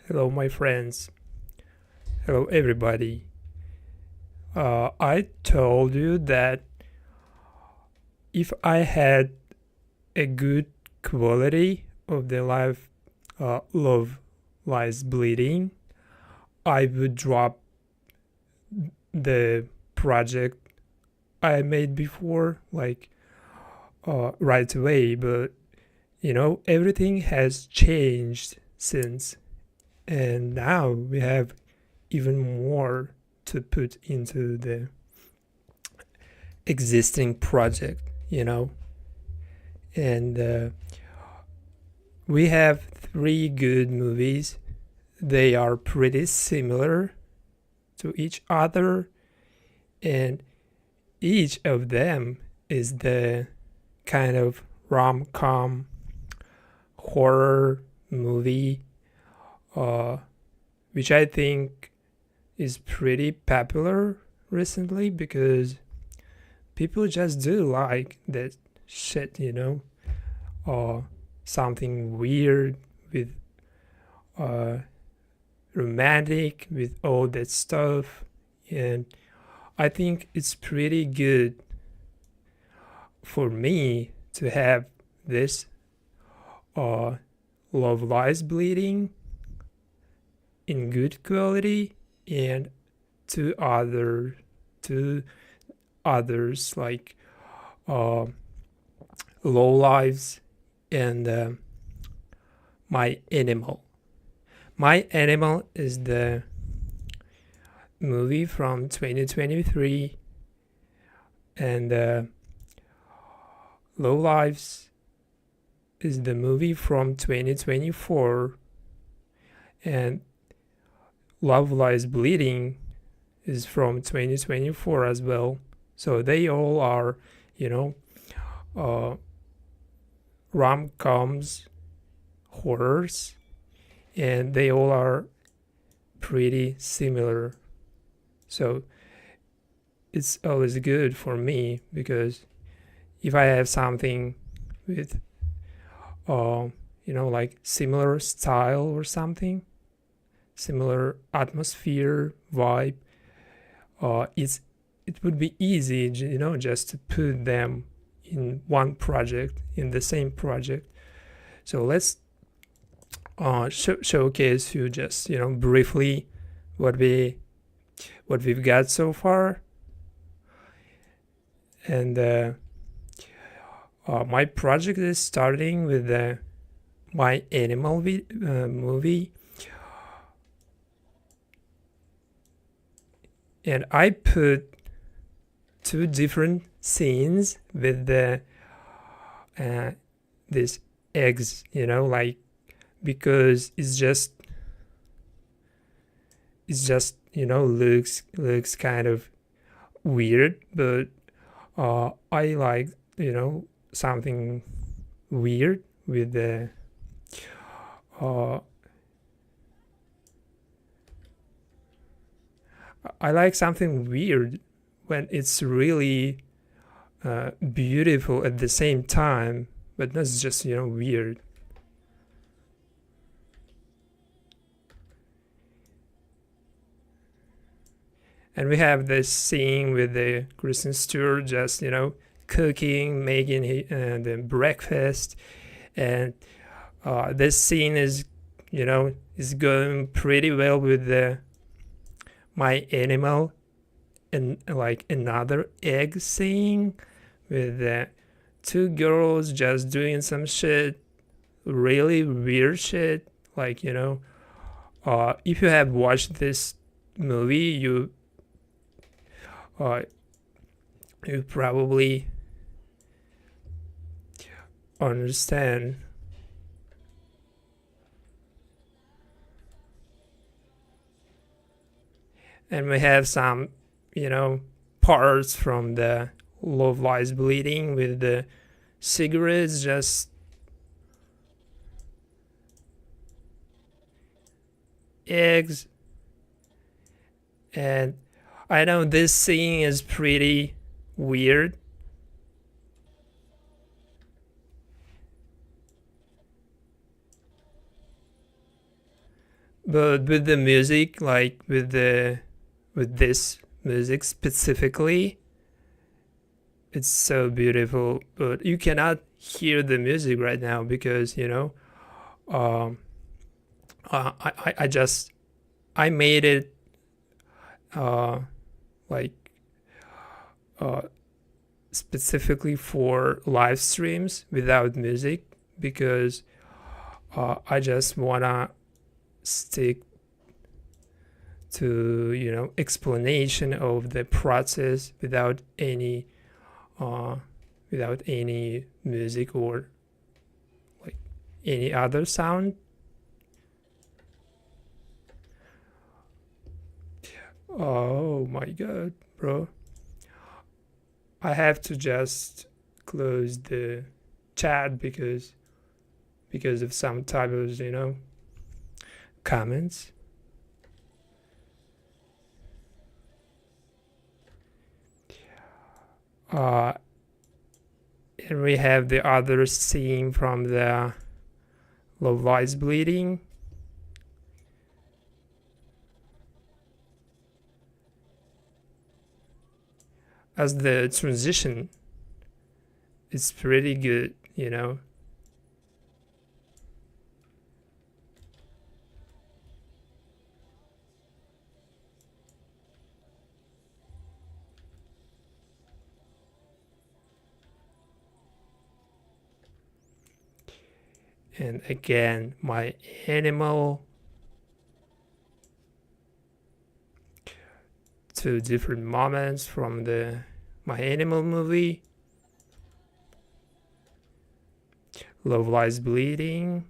Hello, my friends. Hello, everybody. I told you that if I had a good quality of the life, love lies bleeding, I would drop the project I made before, right away. But everything has changed since, and now we have even more to put into the existing project, and we have three good movies. They are pretty similar to each other, and each of them is the kind of rom-com horror movie, uh, which I think is pretty popular recently because people just do like that shit, or something weird with uh, romantic with all that stuff. And I think it's pretty good for me to have this uh, Love Lies Bleeding in good quality, and two other two others like uh, Low Lives and My Animal. My Animal is the movie from 2023, and Low Lives is the movie from 2024, and Love Lies Bleeding is from 2024 as well. So they all are, you know, uh, rom coms, horrors, and they all are pretty similar. So it's always good for me because if I have something with, like similar style or something, similar atmosphere, vibe, it would be easy, just to put them in one project, in the same project. So let's showcase you just briefly what we've got so far. And my project is starting with the My Animal movie, and I put two different scenes with the these eggs, because it's just looks kind of weird, but I like something weird with the uh, I like something weird when it's really beautiful at the same time, but not just weird. And we have this scene with the Kristen Stewart just cooking, making the breakfast, and this scene is going pretty well with the My Animal, and like another egg scene with two girls just doing some shit, really weird shit. Like if you have watched this movie, uh, you probably understand. And we have some, parts from the Love Lies Bleeding with the cigarettes, just eggs. And I know this scene is pretty weird, but with the music, like with this music specifically, it's so beautiful. But you cannot hear the music right now because um, I just I made it uh, like uh, specifically for live streams without music because I just wanna stick to explanation of the process uh, without any music or like any other sound. Oh my god, bro! I have to just close the chat because of some typos, comments. Uh, and we have the other scene from the Love Lies Bleeding. As the transition is pretty good. And again, my animal, two different moments from the My Animal movie. Love Lies Bleeding.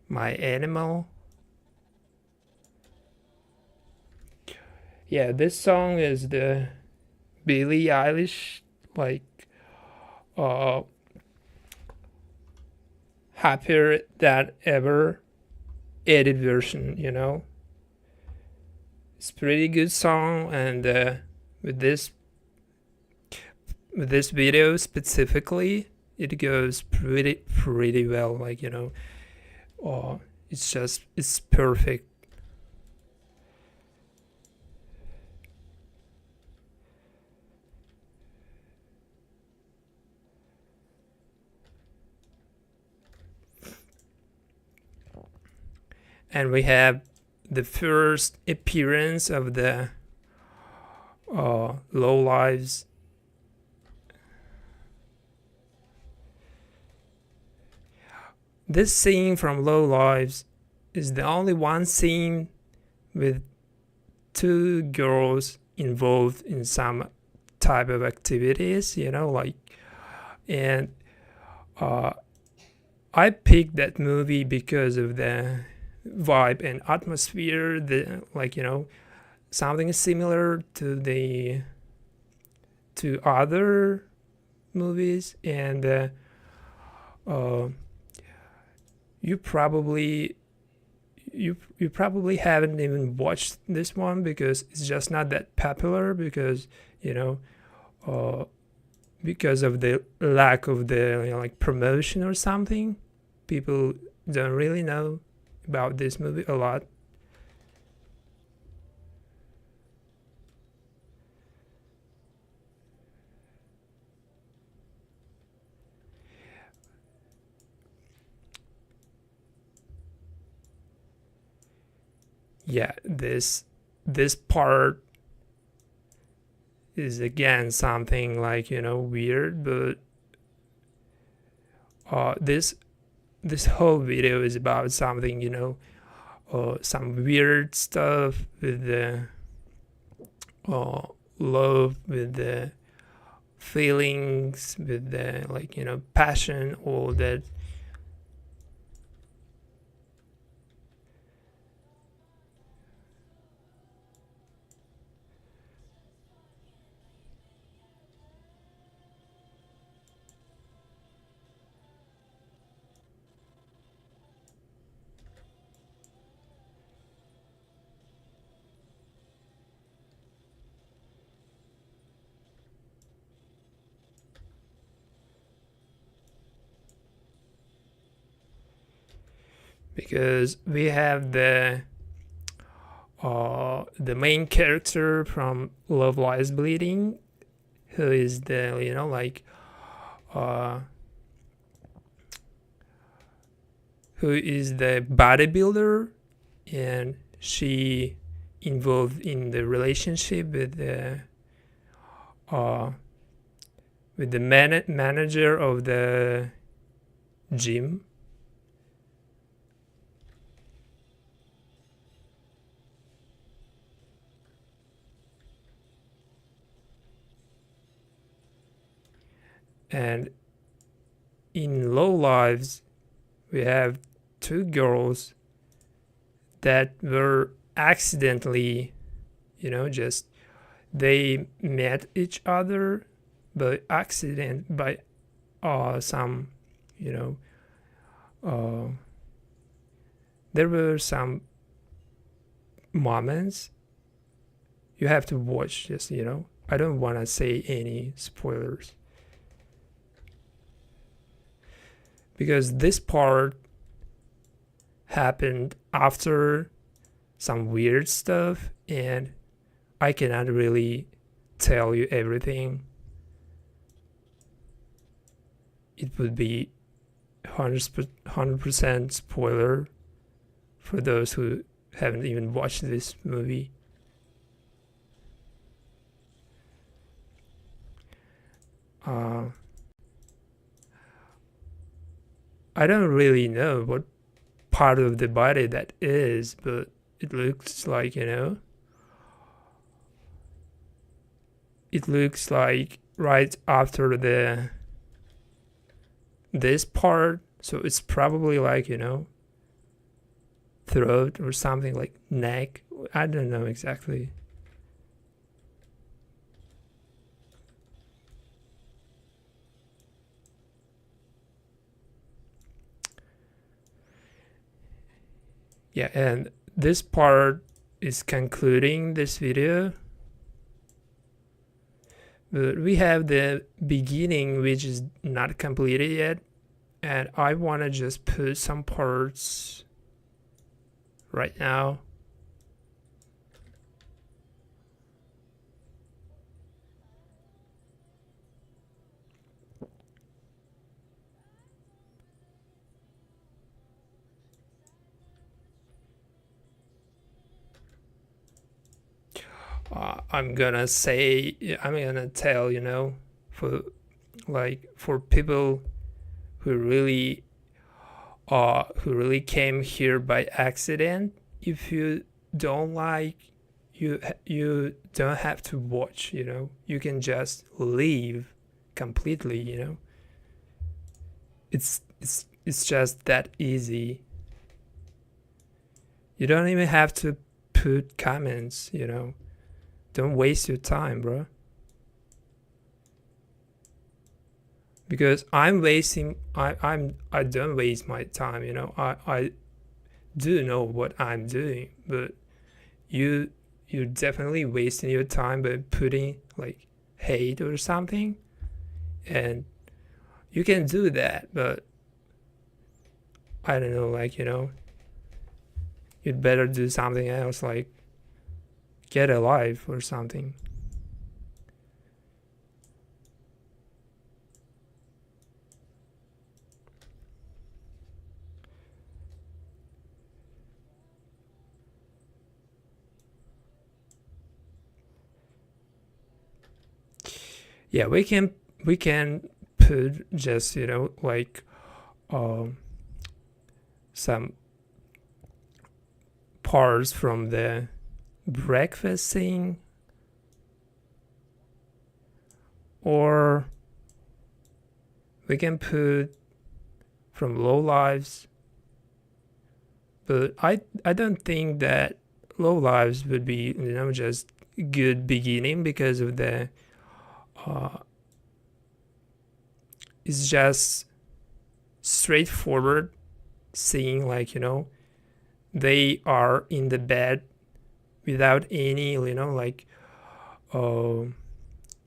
My Animal. Yeah, this song is the Billie Eilish, like, uh, happier than ever edit version. It's pretty good song, and with this with this video specifically, it goes pretty well. Like it's perfect. And we have the first appearance of the Low Lives. This scene from Low Lives is the only one scene with two girls involved in some type of activities, like, and I picked that movie because of the vibe and atmosphere, the like, something similar to other movies, and uh, you probably you probably haven't even watched this one because it's just not that popular because you know uh, because of the lack of the like promotion or something. People don't really know about this movie a lot. Yeah, this part is again something like weird, but this whole video is about something some weird stuff with the uh, love, with the feelings, with the like passion, all that. because we have the main character from Love Lies Bleeding, who is the uh, who is the bodybuilder, and she involved in the relationship uh, with the manager of the gym. And in Low Lives, we have two girls that were accidentally, just they met each other by accident, by some, uh, there were some moments you have to watch. Just I don't want to say any spoilers, because this part happened after some weird stuff, and I cannot really tell you everything. It would be 100% spoiler for those who haven't even watched this movie. I don't really know what part of the body that is, but it looks like, it looks like right after this part, so it's probably like, throat or something, like neck. I don't know exactly. Yeah, and this part is concluding this video, but we have the beginning, which is not completed yet, and I want to just put some parts right now. I'm gonna tell, for people who really came here by accident, if you don't like, you don't have to watch, you can just leave completely. It's just that easy. You don't even have to put comments. Don't waste your time, bro. Because I don't waste my time. I do know what I'm doing, but you're definitely wasting your time by putting like hate or something, and you can do that, but I don't know, you'd better do something else, like get a life or something. Yeah, we can put just some parts from the breakfast scene, or we can put from Low Lives, but I don't think that Low Lives would be just good beginning, because of the it's just straightforward seeing, they are in the bed without any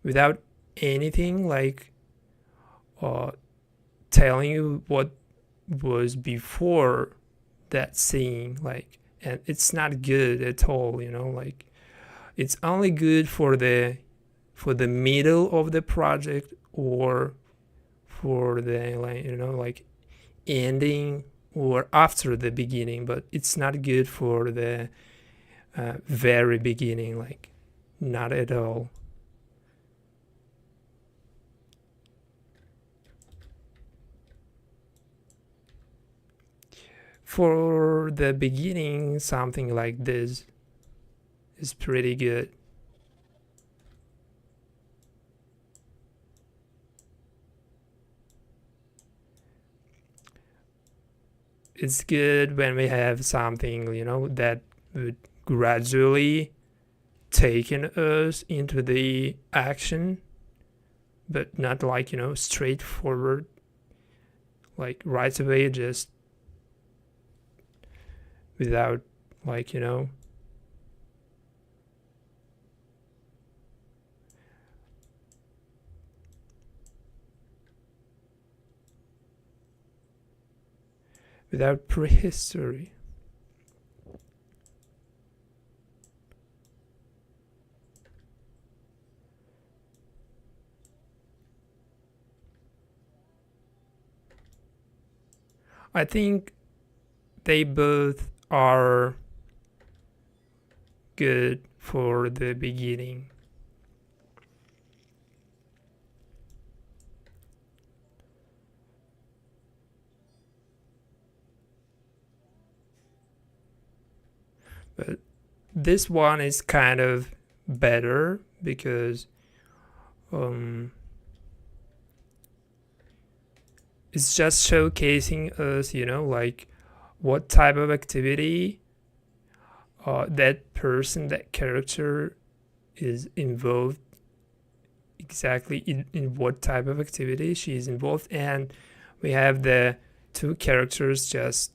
without anything telling you what was before that scene, like, and it's not good at all, like it's only good for the middle of the project, or for the, like, like ending, or after the beginning, but it's not good for the very beginning, like not at all. For the beginning, something like this is pretty good. It's good when we have something, that would gradually taking us into the action, but not like, straightforward, like right away, just without, like, without prehistory. I think they both are good for the beginning. But this one is kind of better because it's just showcasing us, like what type of activity that person, that character is involved, exactly in what type of activity she is involved. And we have the two characters just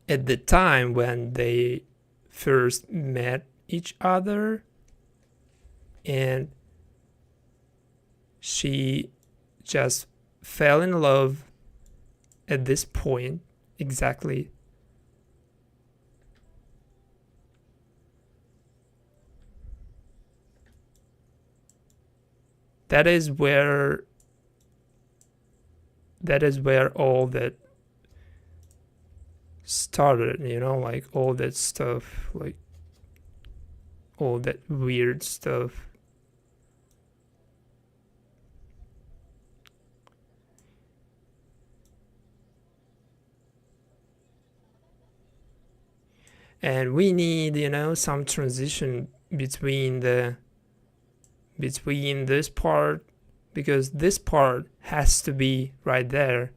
at the time when they first met each other, and she just fell in love at this point, exactly. That is where all that started, like all that stuff, like all that weird stuff. And we need, some transition between this part, because this part has to be right there,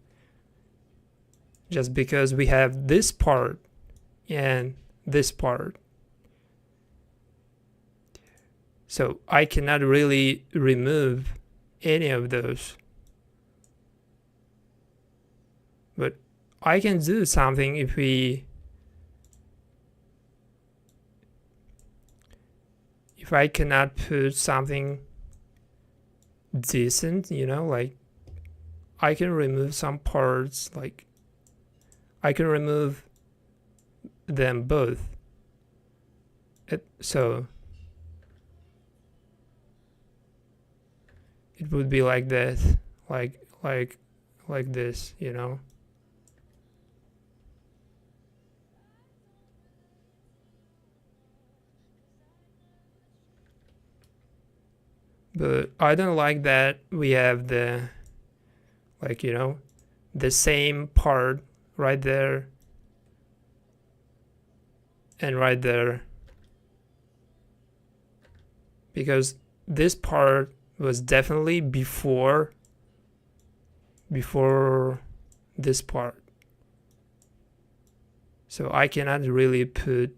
just because we have this part and this part. So I cannot really remove any of those, but I can do something if I cannot put something decent, like I can remove some parts, like I can remove them both. So it would be like this, like this, But I don't like that we have the, like, the same part right there and right there, because this part was definitely before this part. So I cannot really put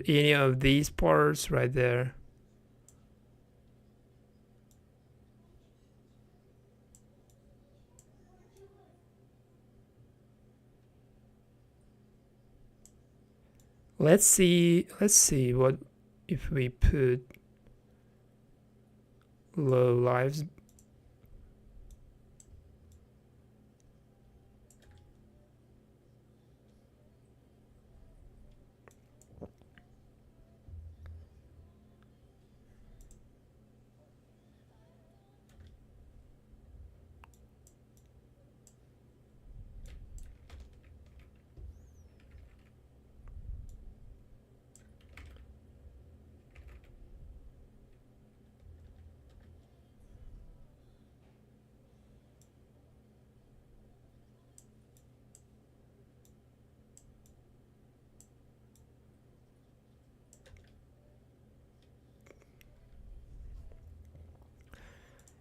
any of these parts right there. Let's see what if we put Low Lives.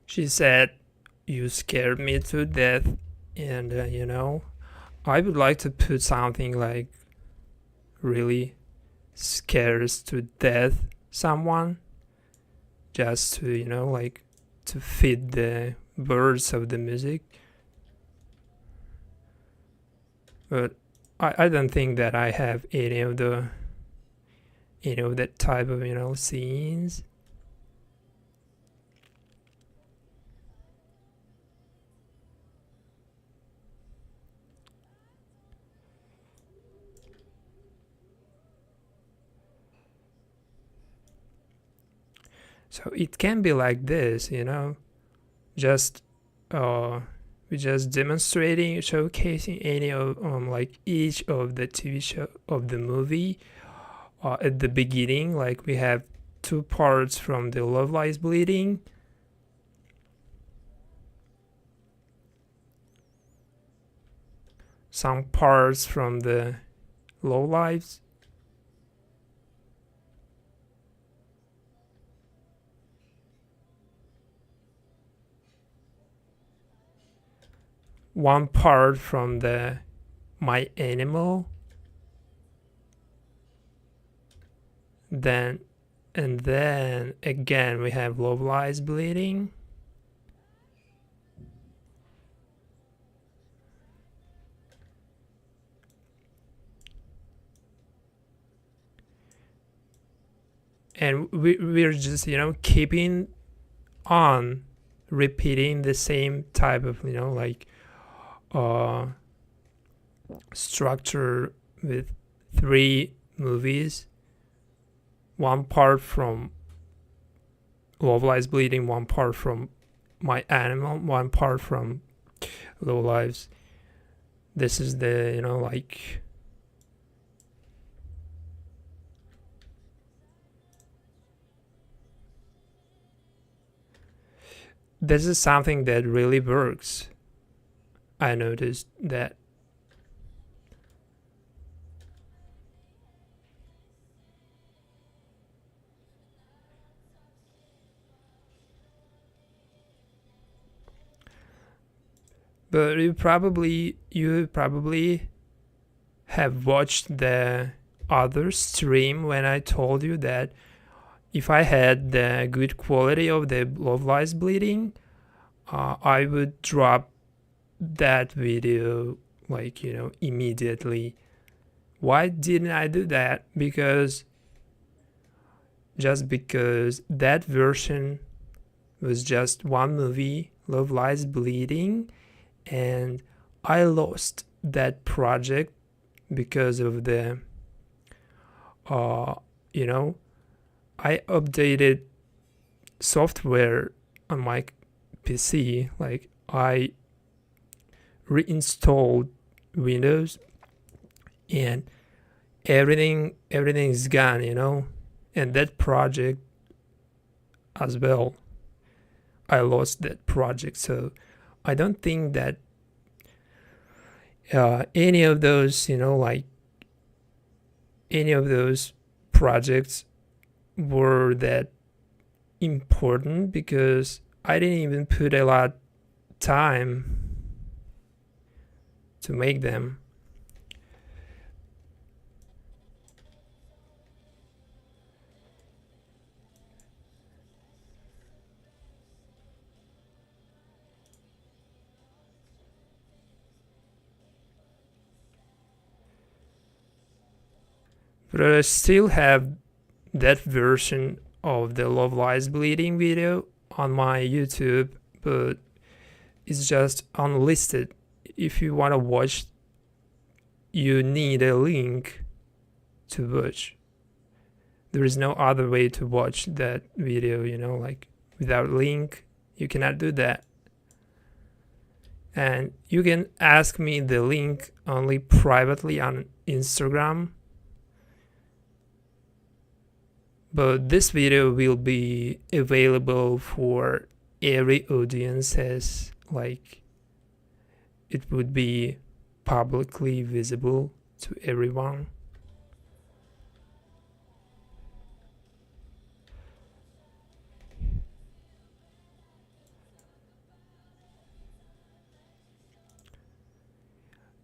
She said, "You scared me to death," and I would like to put something like really scares to death someone, just to like to fit the words of the music. But I don't think that I have any of that type of scenes. So it can be like this, just we just demonstrating, showcasing any of like each of the TV show of the movie. At the beginning, like we have two parts from the Love Lies Bleeding. Some parts from the Low Lives. One part from the My Animal. Then again we have Love Lies Bleeding. And we're just keeping on repeating the same type of like structure with 3 movies. One part from Love Lies Bleeding, one part from My Animal, one part from Low Lives. This is the like this is something that really works. I noticed that. But you probably have watched the other stream when I told you that if I had the good quality of the Love Lies Bleeding, I would drop that video like immediately. Why didn't I do that? Because that version was just one movie, Love Lies Bleeding, and I lost that project because of the I updated software on my PC, like I reinstalled Windows and everything is gone, and that project as well. I lost that project, so I don't think that any of those, like any of those projects were that important because I didn't even put a lot of time to make them. But I still have that version of the Love Lies Bleeding video on my YouTube, but it's just unlisted. If you want to watch, you need a link to watch. There is no other way to watch that video, like without link, you cannot do that. And you can ask me the link only privately on Instagram. But this video will be available for every audiences, like it would be publicly visible to everyone.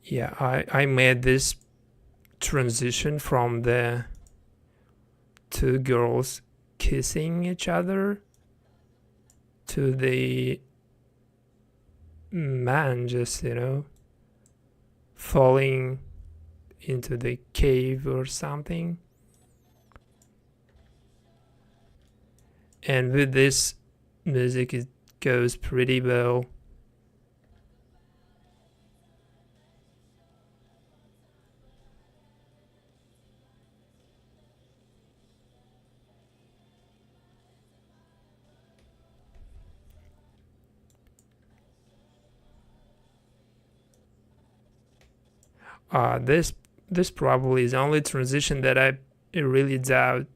Yeah, I made this transition from the two girls kissing each other to the man just, falling into the cave or something. And with this music, it goes pretty well. This probably is the only transition that I really doubt.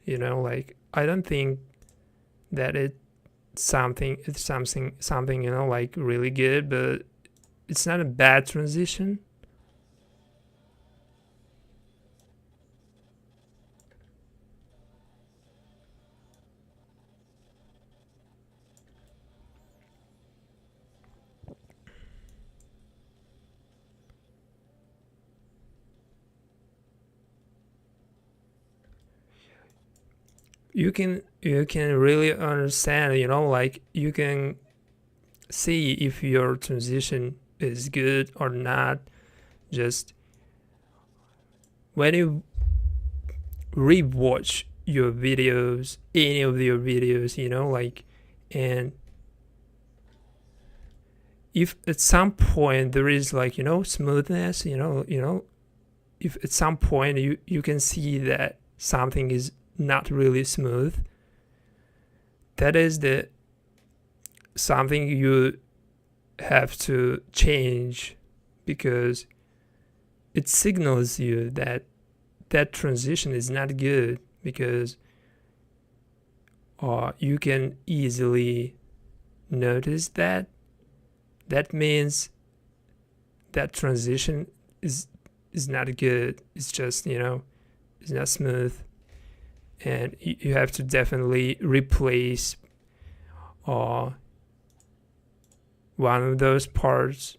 Like I don't think that it's something like really good, but it's not a bad transition. You can really understand, like you can see if your transition is good or not just when you rewatch your videos, any of your videos, like, and if at some point there is like, smoothness, if at some point you can see that something is not really smooth, that is the something you have to change, because it signals you that that transition is not good, because you can easily notice that means that transition is not good. It's just, it's not smooth, and you have to definitely replace one of those parts.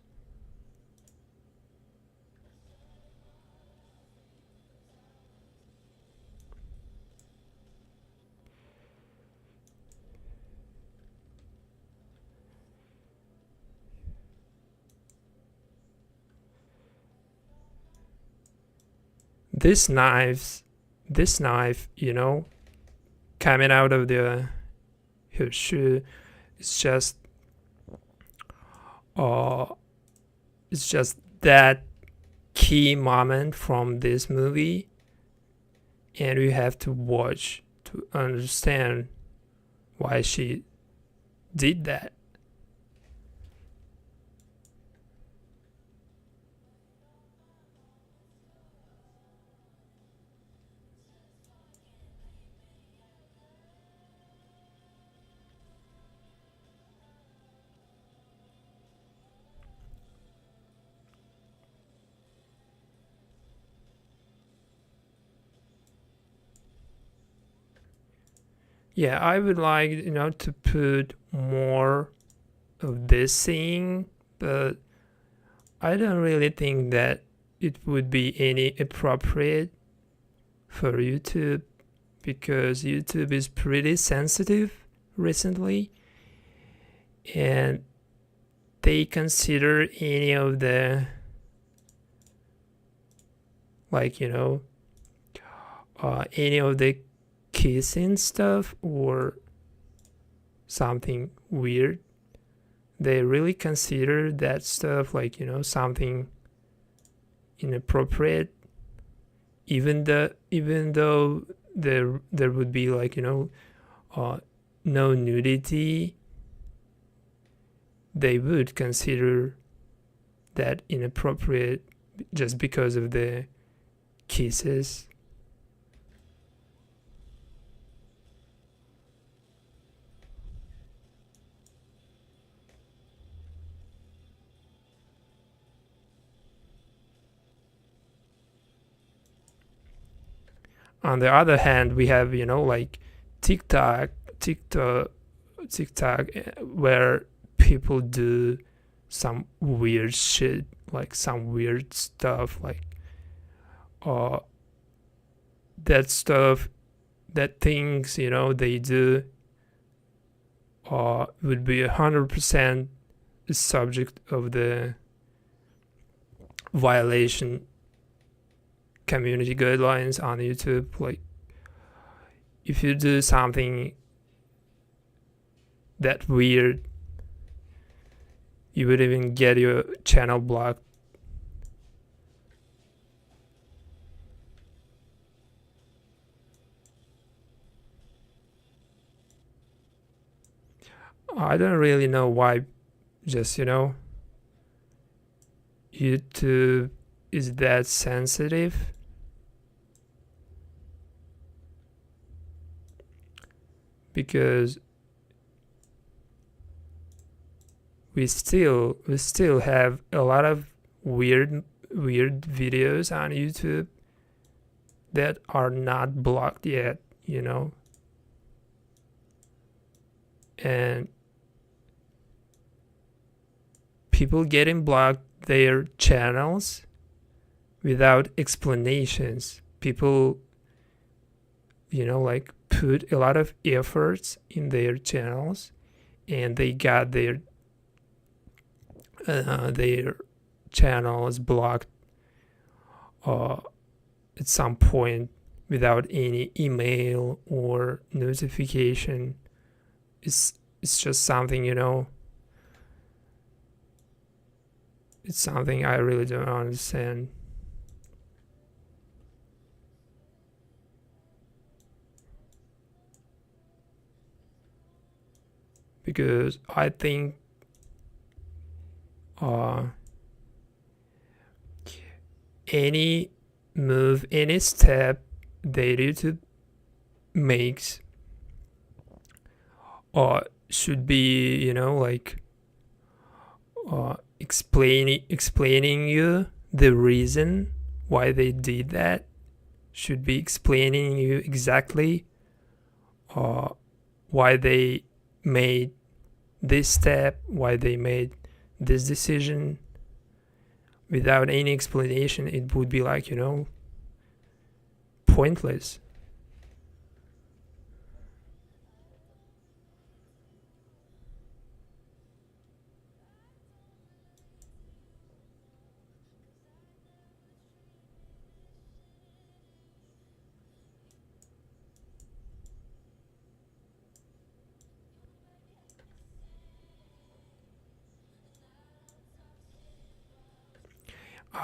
This knife, coming out of her shoe, it's just that key moment from this movie, and we have to watch to understand why she did that. Yeah, I would like, to put more of this scene, but I don't really think that it would be any appropriate for YouTube, because YouTube is pretty sensitive recently, and they consider any of the, like, any of the kissing stuff or something weird, they really consider that stuff like, something inappropriate, even though there would be like, no nudity, they would consider that inappropriate just because of the kisses. On the other hand, we have, like TikTok, TikTok, TikTok, where people do some weird shit, like some weird stuff, like that stuff, that things, they do would be 100% the subject of the violation community guidelines on YouTube. Like, if you do something that weird, you would even get your channel blocked. I don't really know why, just, YouTube is that sensitive. Because we still have a lot of weird videos on YouTube that are not blocked yet, and people getting blocked their channels without explanations. People, like put a lot of efforts in their channels, and they got their channels blocked at some point without any email or notification. It's just something, it's something I really don't understand. Because I think any move, any step that YouTube makes should be, like explaining you the reason why they did that. Should be explaining you exactly why they made this step, why they made this decision. Without any explanation, it would be like, pointless.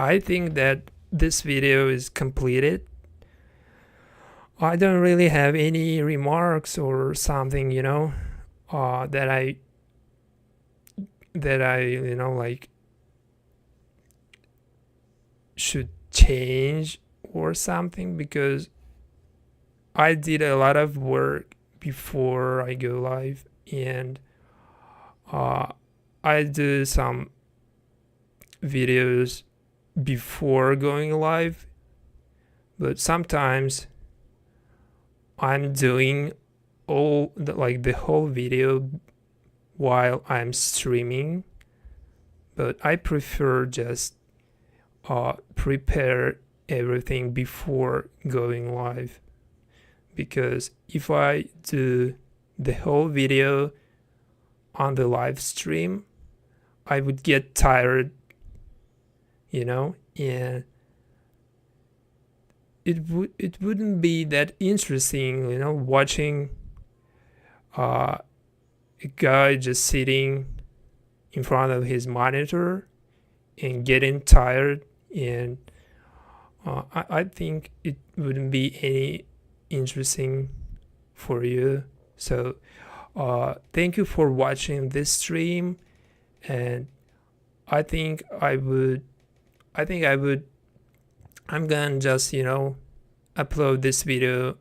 I think that this video is completed. I don't really have any remarks or something, that I like should change or something, because I did a lot of work before I go live, and I do some videos before going live, but sometimes I'm doing the whole video while I'm streaming, but I prefer just prepare everything before going live, because if I do the whole video on the live stream, I would get tired, and it wouldn't be that interesting, watching a guy just sitting in front of his monitor and getting tired, and I think it wouldn't be any interesting for you. So thank you for watching this stream, and I think I'm gonna just upload this video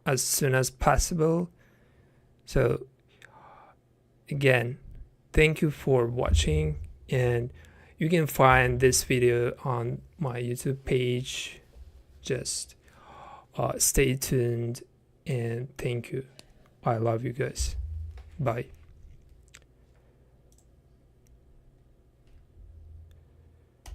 as soon as possible. So again, thank you for watching, and you can find this video on my YouTube page. Just stay tuned, and thank you. I love you guys. Bye.